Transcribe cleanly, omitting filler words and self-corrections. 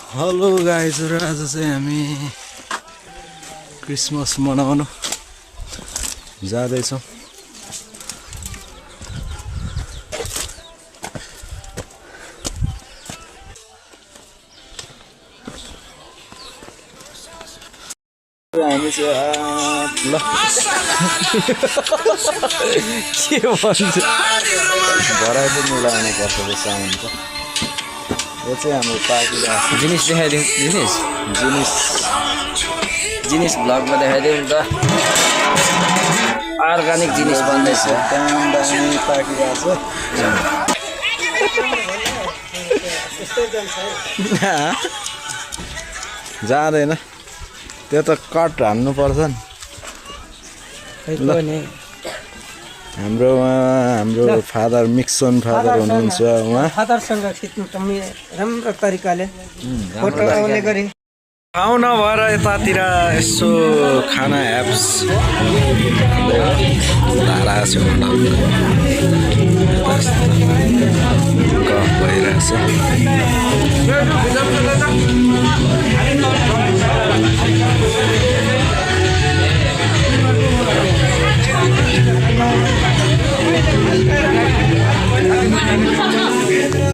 Hello गाइजहरु, आज चाहिँ हामी क्रिसमस मनाउन जाँदैछौँ। हामी चाहिँ ल के भन्छ भराइ पनि मिलाउनु पर्छ यो सामानको। यो चाहिँ हाम्रो पार्टीको जिनिस देखाइदिउँ जिनिस भ्लगमा देखाइदिउँ त। अर्गानिक जिनिस बन्दैछ। दामी पार्टी आएको छ। जाँदैन त्यो त कट हान्नुपर्छ नि। हाम्रो फादर मिक्सन फादर हुनुहुन्छ। उहाँ फादरसँग खिच्नु त राम्रो तरिकाले फोटो आउने गरी ठाउँ नभएर यतातिर यसो खाना एप्स धारा छेउमा गफ भइरहेछ।